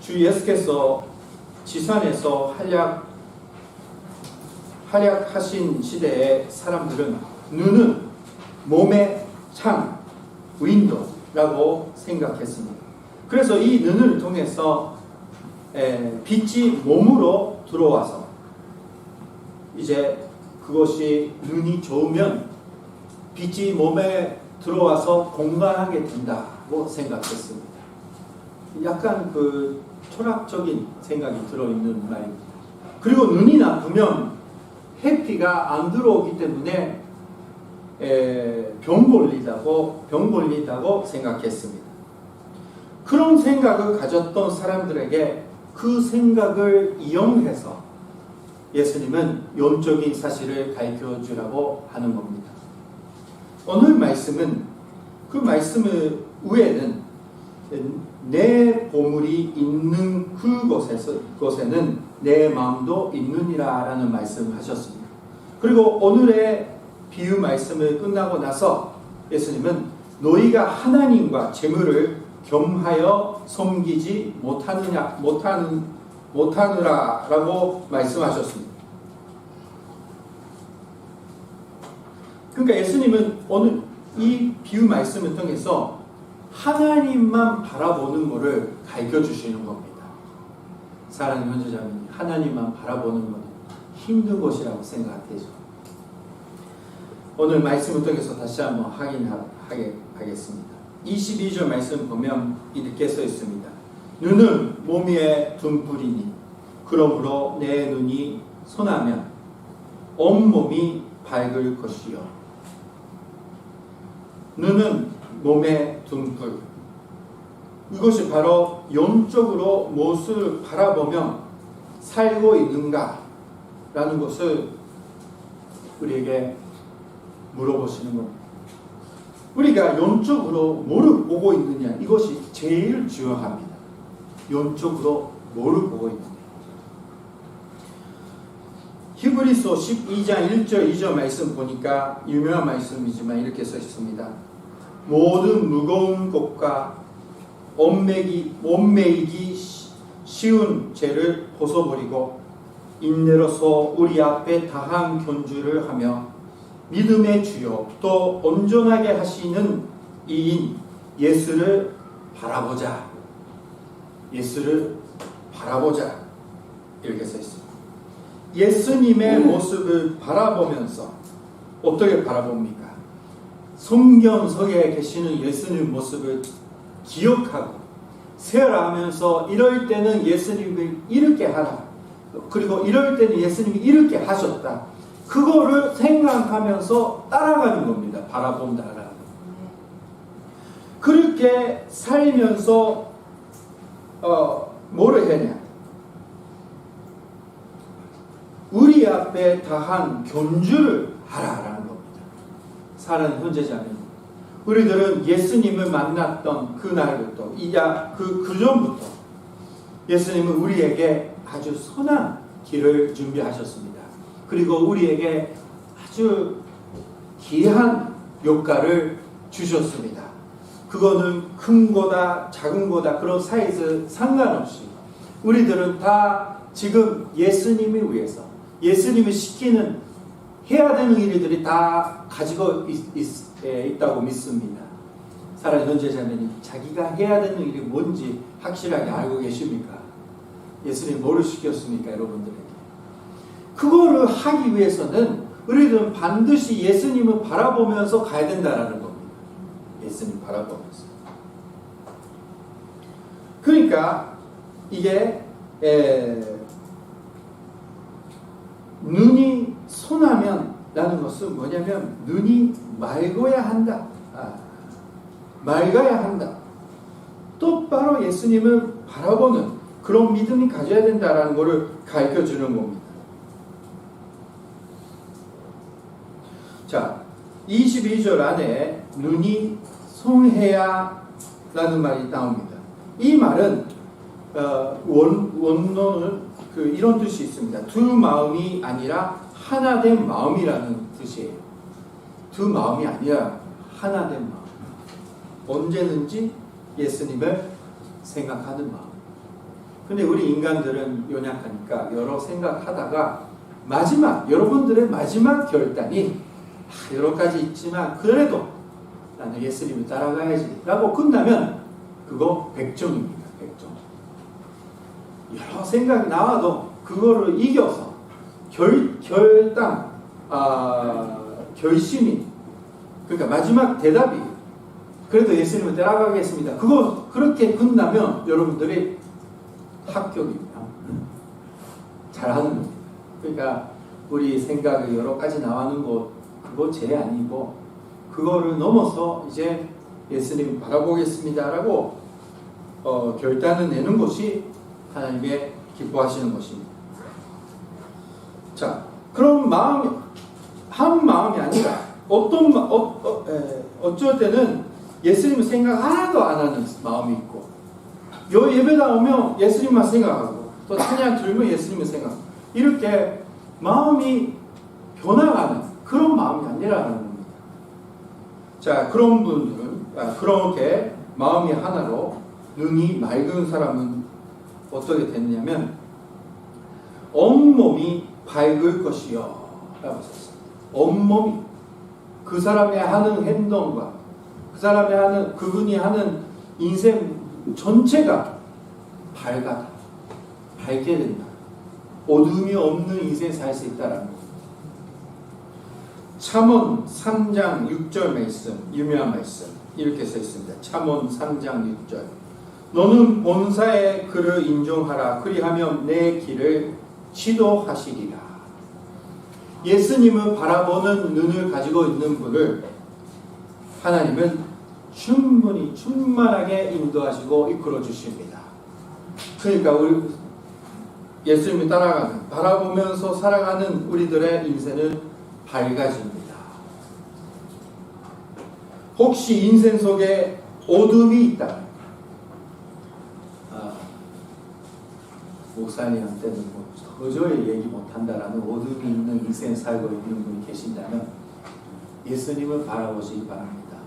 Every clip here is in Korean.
주 예수께서 지산에서 활약하신 시대의 사람들은 눈은 몸의 창, 윈도라고 생각했습니다. 그래서 이 눈을 통해서 빛이 몸으로 들어와서 이제 그것이 눈이 좋으면 빛이 몸에 들어와서 공간하게 된다고 생각했습니다. 약간 그 철학적인 생각이 들어있는 말입니다. 그리고 눈이 나쁘면 햇빛가 안 들어오기 때문에 병 걸린다고 생각했습니다. 그런 생각을 가졌던 사람들에게 그 생각을 이용해서 예수님은 영적인 사실을 가르쳐 주라고 하는 겁니다. 오늘 말씀은 그 말씀 위에는 내 보물이 있는 그곳에는 내 마음도 있느니라 라는 말씀을 하셨습니다. 그리고 오늘의 비유 말씀을 끝나고 나서 예수님은 너희가 하나님과 재물을 겸하여 섬기지 못하느라 라고 말씀하셨습니다. 그러니까 예수님은 오늘 이 비유 말씀을 통해서 하나님만 바라보는 것을 가르쳐 주시는 겁니다. 사랑하는 형제자매님, 하나님만 바라보는 것은 힘든 것이라고 생각하죠. 오늘 말씀을 통해서 다시 한번 확인하겠습니다. 22절 말씀 보면 이렇게 써 있습니다. 눈은 몸의 등불이니 그러므로 내 눈이 선하면 온몸이 밝을 것이요. 눈은 몸의 등불. 이것이 바로 영적으로 무엇을 바라보며 살고 있는가 라는 것을 우리에게 물어보시는 겁니다. 우리가 영적으로 뭐를 보고 있느냐, 이것이 제일 중요합니다. 영적으로 뭐를 보고 있느냐. 히브리서 12장 1절 2절 말씀 보니까 유명한 말씀이지만 이렇게 써 있습니다. 모든 무거운 것과 옷매이기 쉬운 죄를 벗어버리고 인내로서 우리 앞에 다한 견주를 하며 믿음의 주요 또 온전하게 하시는 이인 예수를 바라보자. 예수를 바라보자. 이렇게 써 있습니다. 예수님의 모습을 바라보면서 어떻게 바라봅니까? 성경 속에 계시는 예수님 모습을 기억하고 세어라면서 이럴 때는 예수님을 이렇게 하라. 그리고 이럴 때는 예수님이 이렇게 하셨다. 그거를 생각하면서 따라가는 겁니다. 바라본다라는. 그렇게 살면서 뭐를 해냐? 우리 앞에 다한 견주를 하라라는 겁니다. 사랑하는 형제자매님, 우리들은 예수님을 만났던 그날부터 그 전부터 예수님은 우리에게 아주 선한 길을 준비하셨습니다. 그리고 우리에게 아주 귀한 효과를 주셨습니다. 그거는 큰 거다 작은 거다 그런 사이즈 상관없이 우리들은 다 지금 예수님을 위해서 예수님이 시키는 해야 되는 일들이 다 가지고 있다고 믿습니다. 사랑하는 형제자매님, 자기가 해야 되는 일이 뭔지 확실하게 알고 계십니까? 예수님 뭐를 시켰습니까? 여러분들에게 그거를 하기 위해서는 우리들은 반드시 예수님을 바라보면서 가야 된다는 겁니다. 예수님 바라보면서. 그러니까 이게 눈이 선하면 라는 것은 뭐냐면 눈이 맑아야 한다. 맑아야 한다. 똑바로 예수님을 바라보는 그런 믿음이 가져야 된다라는 것을 가르쳐 주는 겁니다. 자, 22절 안에 눈이 성해야 라는 말이 나옵니다. 이 말은 원론은 이런 뜻이 있습니다. 두 마음이 아니라 하나 된 마음이라는 뜻이에요. 두 마음이 아니라 하나 된 마음. 언제든지 예수님을 생각하는 마음. 근데 우리 인간들은 연약하니까 여러 생각하다가 마지막, 여러분들의 마지막 결단이 여러 가지 있지만 그래도 나는 예수님을 따라가야지 라고 끝나면 그거 100점입니다. 100점. 여러 생각이 나와도 그거를 이겨서 결심이, 그러니까 마지막 대답이 그래도 예수님을 따라가겠습니다. 그거 그렇게 끝나면 여러분들이 합격입니다. 잘하는 겁니다. 그러니까 우리 생각이 여러 가지 나오는 것 그거 제 아니고 그거를 넘어서 이제 예수님 바라보겠습니다라고 결단을 내는 것이 하나님의 기뻐하시는 것입니다. 자, 그럼 마음이 한 마음이 아니라 어쩔 때는 예수님을 생각 하나도 안 하는 마음이 있고 요 예배 나오면 예수님만 생각하고 또 찬양 들으면 예수님을 생각하고 이렇게 마음이 변화가는 그런 마음이 아니라는 겁니다. 자, 그런 분들은 그렇게 마음이 하나로 눈이 맑은 사람은 어떻게 됐냐면 온몸이 밝을 것이요 라고 썼습니다. 온몸이 그 사람의 하는 행동과 그 사람의 하는 그분이 하는 인생 전체가 밝게 된다. 어둠이 없는 인생 살 수 있다라는 겁니다. 잠언 3장 6절 말씀, 유명한 말씀 이렇게 써 있습니다. 잠언 3장 6절 너는 본사의 글을 인정하라. 그리하면 내 길을 지도하시리라. 예수님을 바라보는 눈을 가지고 있는 분을 하나님은 충만하게 인도하시고 이끌어 주십니다. 그러니까 우리 예수님을 따라가는, 바라보면서 살아가는 우리들의 인생은 밝아집니다. 혹시 인생 속에 어둠이 있다. 목사님한테는 도저히 얘기 못한다라는 어둠이 있는 인생 살고 있는 분이 계신다면 예수님을 바라보시기 바랍니다.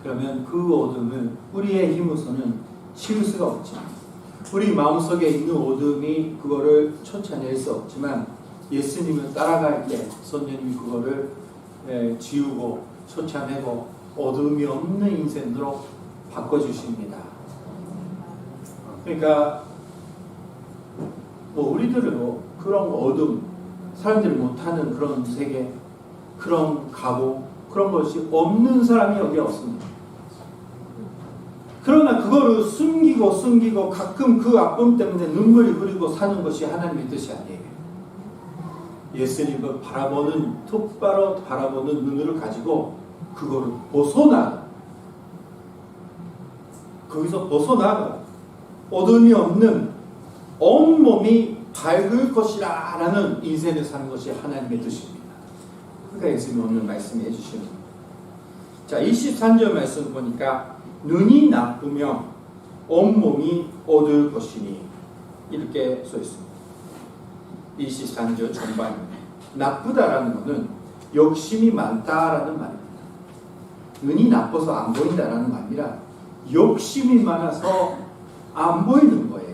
그러면 그 어둠을 우리의 힘으로서는 치울 수가 없지만 우리 마음속에 있는 어둠이 그거를 쫓아낼 수 없지만 예수님을 따라갈 때 성령님이 그거를 지우고 쫓아내고 어둠이 없는 인생으로 바꿔주십니다. 그러니까 우리들은 그런 어둠, 사람들이 못하는 그런 세계, 그런 각오, 그런 것이 없는 사람이 여기 없습니다. 그러나 그거를 숨기고 가끔 그 아픔 때문에 눈물이 흐르고 사는 것이 하나님의 뜻이 아니에요. 예수님을 똑바로 바라보는 눈을 가지고 그거를 거기서 벗어나가 어둠이 없는 온몸이 밝을 것이라 라는 인생을 사는 것이 하나님의 뜻입니다. 그러니까 예수님이 오늘 말씀해 주시는 겁니다. 자, 23절 말씀 보니까 눈이 나쁘면 온몸이 어두울 것이니 이렇게 써 있습니다. 23절 전반입니다. 나쁘다라는 것은 욕심이 많다라는 말입니다. 눈이 나빠서 안 보인다라는 말 아니라 욕심이 많아서 안 보이는 거예요.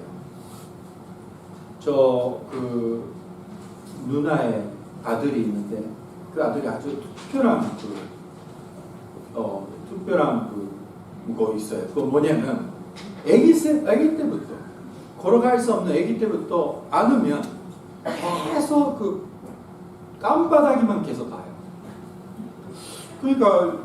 누나의 아들이 있는데 그 아들이 아주 특별한 거 있어요. 그거 뭐냐면 아기 때부터 걸어갈 수 없는 아기 때부터 안으면 계속 그 깜바닥이만 계속 봐요. 그러니까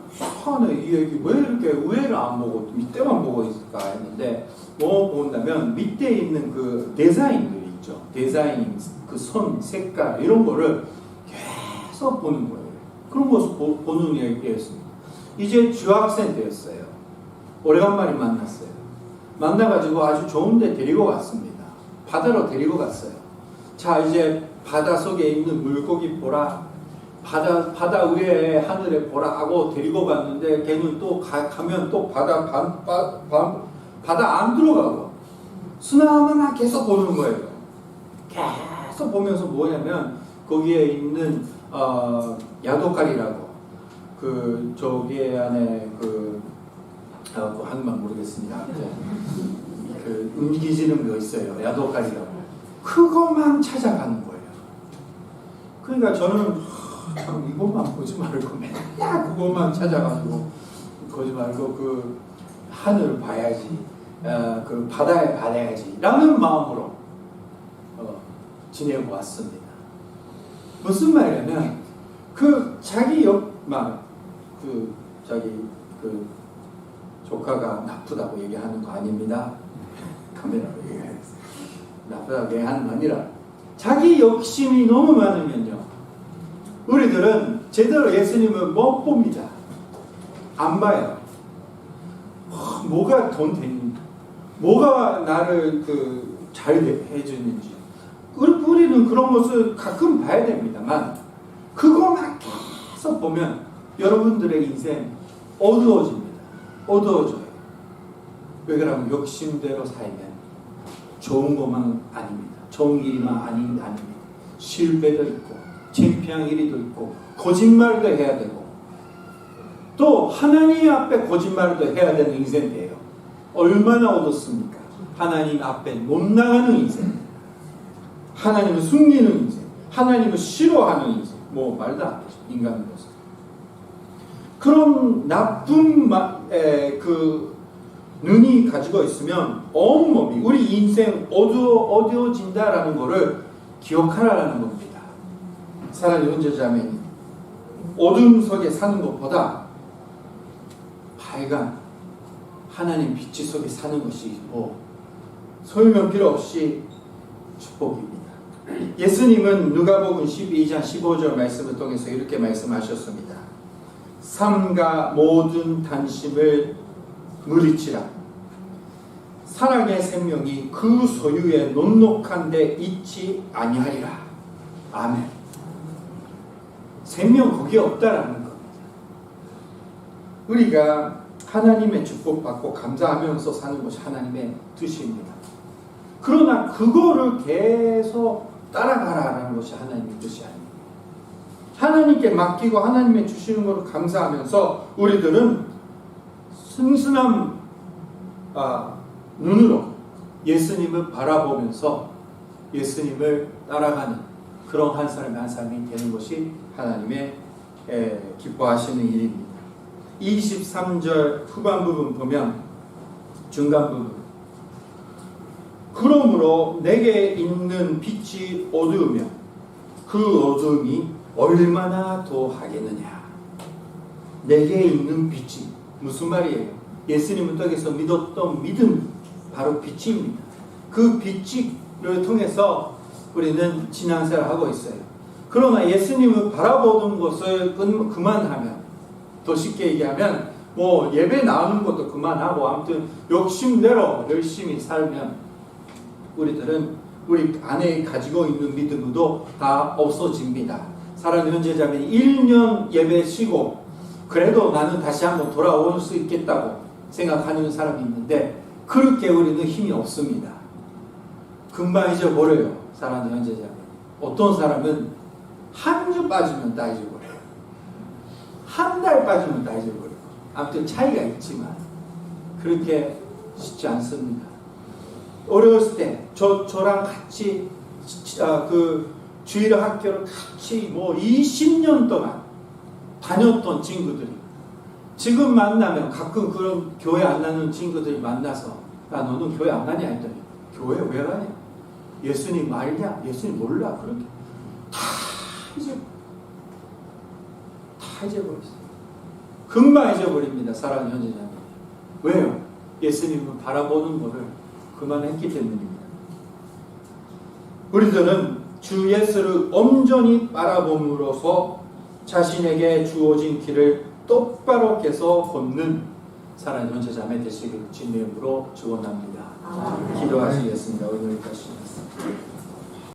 이 애기 왜 이렇게 위에를 안 보고 밑에만 보고 있을까 했는데 뭐 본다면 밑에 있는 그 디자인들이 있죠. 디자인, 그 선, 색깔 이런 거를 계속 보는 거예요. 그런 모습 보는 얘기였습니다. 이제 중학생 되었어요. 오래간만에 만났어요. 만나가지고 아주 좋은 데 데리고 갔습니다. 바다로 데리고 갔어요. 자, 이제 바다 속에 있는 물고기 보라, 바다 위에 하늘에 보라 하고 데리고 갔는데 걔는 또 가면 또 바다 안 들어가고 수나만 계속 보는 거예요. 계속 보면서 뭐냐면 거기에 있는 야도깔이라고 저기 안에 한국말 모르겠습니다. 그 움직이지는 거 있어요. 야도까지라고. 그것만 찾아가는 거예요. 그러니까 저는 참 이것만 보지 말고 맨날 그것만 찾아가지고 보지 말고 그 하늘을 봐야지, 그 바다에 받아야지 라는 마음으로 지내고 왔습니다. 무슨 말이냐면 그 자기 그 조카가 나쁘다고 얘기하는 거 아닙니다. 카메라로 얘기하겠어요. 나쁘다고 얘기하는 거 아니라 자기 욕심이 너무 많으면요, 우리들은 제대로 예수님을 못 봅니다. 안 봐요. 뭐가 돈 되니, 뭐가 나를 잘 해주는지, 우리는 그런 것을 가끔 봐야 됩니다만, 그것만 계속 보면 여러분들의 인생 어두워집니다. 어두워져요. 왜 그러면 욕심대로 살면 좋은 것만 아닙니다. 좋은 일만 아닙니다. 실패도 있고 창피한 일도 있고 거짓말도 해야 되고 또 하나님 앞에 거짓말도 해야 되는 인생이에요. 얼마나 어둡습니까? 하나님 앞에 못 나가는 인생, 하나님을 숨기는 인생, 하나님을 싫어하는 인생, 뭐 말도 안 되죠. 인간으로서 그런 나쁜 눈이 가지고 있으면 온몸이 우리 인생 어두워진다라는 것을 기억하라는 겁니다. 사랑하는 형제자매님, 어둠 속에 사는 것보다 밝은 하나님 빛 속에 사는 것이 뭐 설명 필요 없이 축복입니다. 예수님은 누가복음 12장 15절 말씀을 통해서 이렇게 말씀하셨습니다. 삶과 모든 단심을 물리치라. 사랑의 생명이 그 소유에 녹록한 데 있지 아니하리라. 아멘. 생명 거기에 없다라는 겁니다. 우리가 하나님의 축복받고 감사하면서 사는 것이 하나님의 뜻입니다. 그러나 그거를 계속 따라가라는 것이 하나님의 뜻이 아닙니다. 하나님께 맡기고 하나님의 주시는 것을 감사하면서 우리들은 순순한 눈으로 예수님을 바라보면서 예수님을 따라가는 그런 한 사람이 한 사람이 되는 것이 하나님의 기뻐하시는 일입니다. 23절 후반 부분 보면 중간 부분, 그러므로 내게 있는 빛이 어두우면 그 어두움이 얼마나 더하겠느냐. 내게 있는 빛이 무슨 말이에요? 예수님을 통해서 믿었던 믿음, 바로 빛입니다. 그 빛을 통해서 우리는 신앙생활을 하고 있어요. 그러나 예수님을 바라보는 것을 그만하면, 더 쉽게 얘기하면 뭐 예배 나오는 것도 그만하고 아무튼 욕심대로 열심히 살면 우리들은 우리 안에 가지고 있는 믿음도 다 없어집니다. 사랑하는 형제자매님, 1년 예배 쉬고 그래도 나는 다시 한번 돌아올 수 있겠다고 생각하는 사람이 있는데 그렇게 우리는 힘이 없습니다. 금방 잊어버려요. 사랑하는 형제자매님, 어떤 사람은 한 주 빠지면 다 잊어버려요. 한 달 빠지면 다 잊어버리고. 아무튼 차이가 있지만 그렇게 쉽지 않습니다. 어렸을 때 저랑 같이 그 주일 학교를 같이 뭐 20년 동안 다녔던 친구들이 지금 만나면 가끔 그런 교회 안 가는 친구들이 만나서 야 너는 교회 안 가냐 했더니 교회 왜 가냐? 예수님 알냐? 예수님 몰라. 그렇게 다 잊어버렸어요. 금방 잊어버립니다. 사랑하는 형제자매. 왜요? 예수님을 바라보는 것을 그만했기 때문입니다. 우리들은 주 예수를 온전히 바라봄으로써 자신에게 주어진 길을 똑바로 계속 걷는 사랑하는 형제자매 되시기를 주님으로 축원합니다. 기도하시겠습니다. 오늘 여기까지.